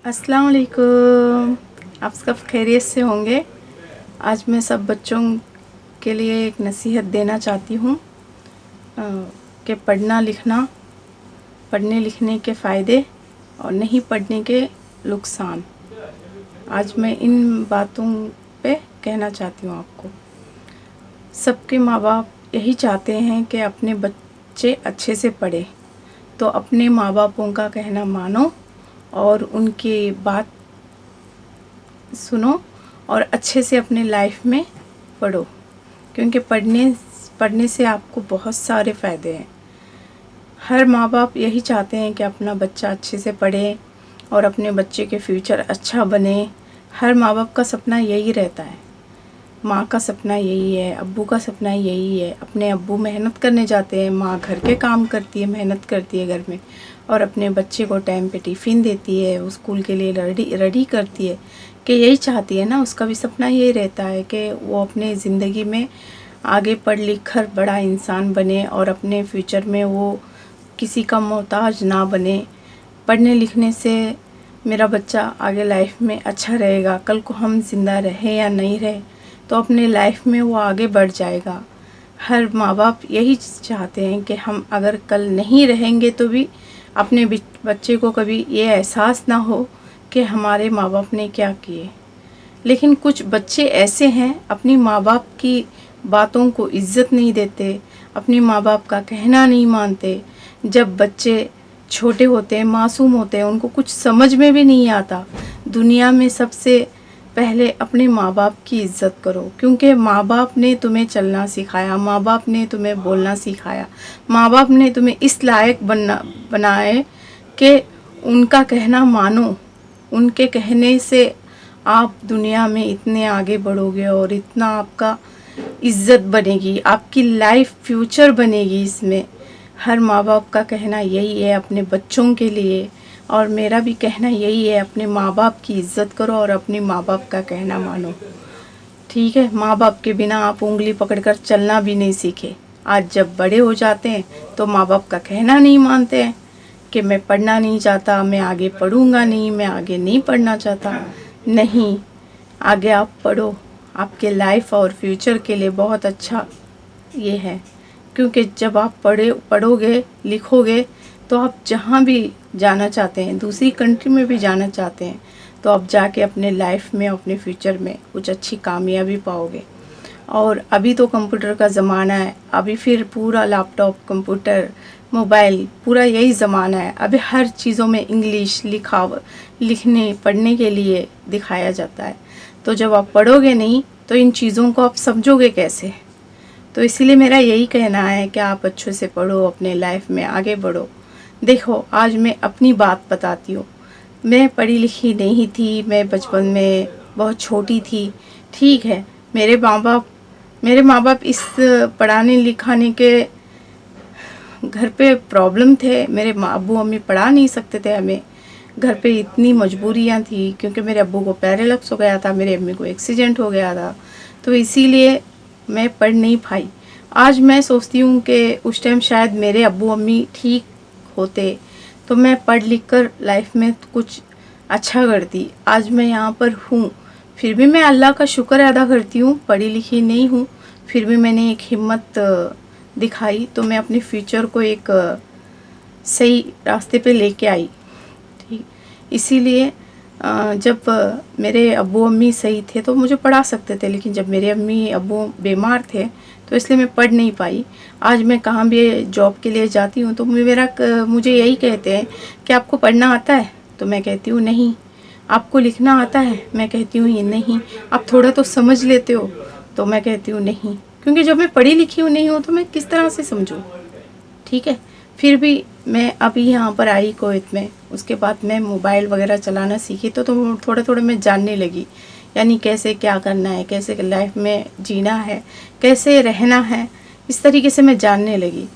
अस्सलाम वालेकुम। आप सब खैरियत से होंगे। आज मैं सब बच्चों के लिए एक नसीहत देना चाहती हूँ कि पढ़ने लिखने के फ़ायदे और नहीं पढ़ने के नुकसान। आज मैं इन बातों पे कहना चाहती हूँ आपको। सबके माँ बाप यही चाहते हैं कि अपने बच्चे अच्छे से पढ़े, तो अपने माँ बापों का कहना मानो और उनकी बात सुनो और अच्छे से अपने लाइफ में पढ़ो, क्योंकि पढ़ने से आपको बहुत सारे फ़ायदे हैं। हर माँ बाप यही चाहते हैं कि अपना बच्चा अच्छे से पढ़े और अपने बच्चे के फ्यूचर अच्छा बने। हर माँ बाप का सपना यही रहता है। माँ का सपना यही है, अब्बू का सपना यही है। अपने अब्बू मेहनत करने जाते हैं, माँ घर के काम करती है, मेहनत करती है घर में, और अपने बच्चे को टाइम पे टिफ़िन देती है, वो स्कूल के लिए रेडी करती है। कि यही चाहती है ना, उसका भी सपना यही रहता है कि वो अपने ज़िंदगी में आगे पढ़ लिख कर बड़ा इंसान बने और अपने फ्यूचर में वो किसी का मोहताज ना बने। पढ़ने लिखने से मेरा बच्चा आगे लाइफ में अच्छा रहेगा। कल को हम ज़िंदा रहें या नहीं रहे तो अपने लाइफ में वो आगे बढ़ जाएगा। हर माँ बाप यही चाहते हैं कि हम अगर कल नहीं रहेंगे तो भी अपने बच्चे को कभी ये एहसास ना हो कि हमारे माँ बाप ने क्या किए। लेकिन कुछ बच्चे ऐसे हैं, अपनी माँ बाप की बातों को इज़्ज़त नहीं देते, अपनी माँ बाप का कहना नहीं मानते। जब बच्चे छोटे होते हैं, मासूम होते हैं, उनको कुछ समझ में भी नहीं आता। दुनिया में सबसे पहले अपने माँ बाप की इज़्ज़त करो, क्योंकि माँ बाप ने तुम्हें चलना सिखाया, माँ बाप ने तुम्हें बोलना सिखाया, माँ बाप ने तुम्हें इस लायक बनाए कि उनका कहना मानो। उनके कहने से आप दुनिया में इतने आगे बढ़ोगे और इतना आपका इज़्ज़त बनेगी, आपकी लाइफ फ्यूचर बनेगी। इसमें हर माँ बाप का कहना यही है अपने बच्चों के लिए, और मेरा भी कहना यही है, अपने माँ बाप की इज़्ज़त करो और अपने माँ बाप का कहना मानो। ठीक है, माँ बाप के बिना आप उंगली पकड़कर चलना भी नहीं सीखे। आज जब बड़े हो जाते हैं तो माँ बाप का कहना नहीं मानते हैं कि मैं पढ़ना नहीं चाहता, मैं आगे पढ़ूंगा नहीं, मैं आगे नहीं पढ़ना चाहता। नहीं, आगे आप पढ़ो, आपके लाइफ और फ्यूचर के लिए बहुत अच्छा ये है। क्योंकि जब आप पढ़ोगे लिखोगे तो आप जहाँ भी जाना चाहते हैं, दूसरी कंट्री में भी जाना चाहते हैं, तो आप जाके अपने लाइफ में, अपने फ्यूचर में कुछ अच्छी कामयाबी पाओगे। और अभी तो कंप्यूटर का ज़माना है, अभी फिर पूरा लैपटॉप, कंप्यूटर, मोबाइल, पूरा यही ज़माना है। अभी हर चीज़ों में इंग्लिश लिखने पढ़ने के लिए दिखाया जाता है। तो जब आप पढ़ोगे नहीं तो इन चीज़ों को आप समझोगे कैसे। तो इसीलिए मेरा यही कहना है कि आप अच्छे से पढ़ो, अपने लाइफ में आगे बढ़ो। देखो, आज मैं अपनी बात बताती हूँ। मैं पढ़ी लिखी नहीं थी, मैं बचपन में बहुत छोटी थी। ठीक है, मेरे माँ बाप इस पढ़ाने लिखाने के घर पे प्रॉब्लम थे। मेरे अब्बू अम्मी पढ़ा नहीं सकते थे हमें। घर पे इतनी मजबूरियाँ थी, क्योंकि मेरे अब्बू को पैरालिसिस हो गया था, मेरे अम्मी को एक्सीडेंट हो गया था, तो इसीलिए मैं पढ़ नहीं पाई। आज मैं सोचती हूँ कि उस टाइम शायद मेरे अब्बू अम्मी ठीक होते तो मैं पढ़ लिख कर लाइफ में कुछ अच्छा करती। आज मैं यहाँ पर हूँ, फिर भी मैं अल्लाह का शुक्र अदा करती हूँ। पढ़ी लिखी नहीं हूँ, फिर भी मैंने एक हिम्मत दिखाई, तो मैं अपने फ्यूचर को एक सही रास्ते पे लेके आई। ठीक, इसीलिए जब मेरे अब्बू अम्मी सही थे तो मुझे पढ़ा सकते थे, लेकिन जब मेरे अम्मी अब्बू बीमार थे तो इसलिए मैं पढ़ नहीं पाई। आज मैं कहाँ भी जॉब के लिए जाती हूँ तो मुझे यही कहते हैं कि आपको पढ़ना आता है, तो मैं कहती हूँ नहीं। आपको लिखना आता है, मैं कहती हूँ ये नहीं। आप थोड़ा तो समझ लेते हो, तो मैं कहती हूँ नहीं, क्योंकि जब मैं पढ़ी लिखी हूँ नहीं हूँ तो मैं किस तरह से समझूँ। ठीक है, फिर भी मैं अभी यहाँ पर आई कुवैत में, उसके बाद मैं मोबाइल वगैरह चलाना सीखी तो थोड़ा थोड़ा मैं जानने लगी, यानी कैसे क्या करना है, कैसे लाइफ में जीना है, कैसे रहना है, इस तरीके से मैं जानने लगी।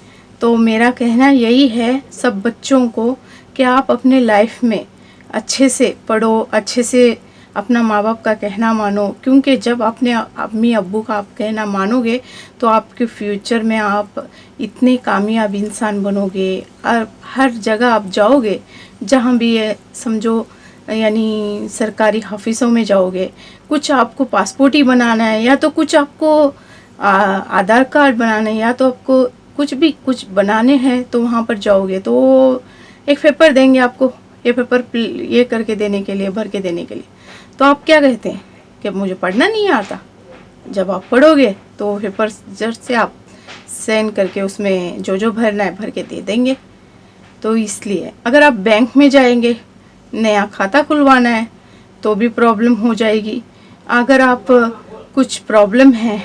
तो मेरा कहना यही है सब बच्चों को कि आप अपने लाइफ में अच्छे से पढ़ो, अच्छे से अपना माँ बाप का कहना मानो, क्योंकि जब अपने अम्मी अब्बू का आप कहना मानोगे तो आपके फ्यूचर में आप इतने कामयाब इंसान बनोगे। और हर जगह आप जाओगे, जहाँ भी ये समझो یعنی سرکاری آفسوں میں جاؤ گے، کچھ آپ کو پاسپورٹ ہی بنانا ہے، یا تو کچھ آپ کو آدھار کارڈ بنانا ہے، یا تو آپ کو کچھ بنانے ہیں، تو وہاں پر جاؤ گے تو ایک پیپر دیں گے آپ کو، یہ پیپر یہ کر کے دینے کے لیے، بھر کے دینے کے لیے. تو آپ کیا کہتے ہیں کہ مجھے پڑھنا نہیں آتا. جب آپ پڑھو گے تو پیپر جٹ سے آپ سینڈ کر کے اس میں جو بھرنا ہے بھر کے دے دیں گے. تو اس لیے اگر آپ بینک میں جائیں گے، نیا کھاتہ کھلوانا ہے تو بھی پرابلم ہو جائے گی. اگر آپ کچھ پرابلم ہے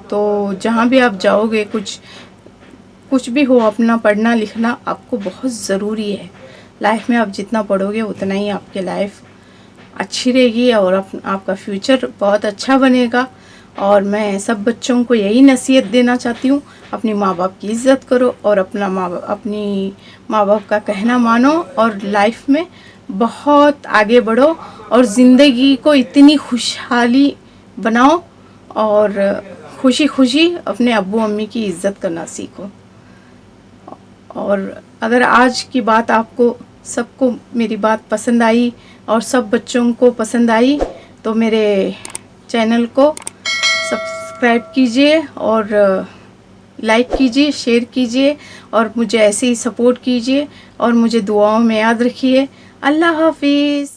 تو جہاں بھی آپ جاؤ گے، کچھ بھی ہو، اپنا پڑھنا لکھنا آپ کو بہت ضروری ہے. لائف میں آپ جتنا پڑھو گے اتنا ہی آپ کی لائف اچھی رہے گی اور آپ کا فیوچر بہت اچھا بنے گا. اور میں سب بچوں کو یہی نصیحت دینا چاہتی ہوں، اپنی ماں باپ کی عزت کرو اور اپنی ماں باپ کا کہنا مانو، اور لائف میں بہت آگے بڑھو اور زندگی کو اتنی خوشحالی بناؤ اور خوشی اپنے ابو امی کی عزت کرنا سیکھو. اور اگر آج کی بات آپ کو سب کو میری بات پسند آئی اور سب بچوں کو پسند آئی تو میرے چینل کو سبسکرائب کیجئے اور لائک کیجئے، شیئر کیجئے اور مجھے ایسے ہی سپورٹ کیجئے اور مجھے دعاؤں میں یاد رکھیے. اللہ حافظ.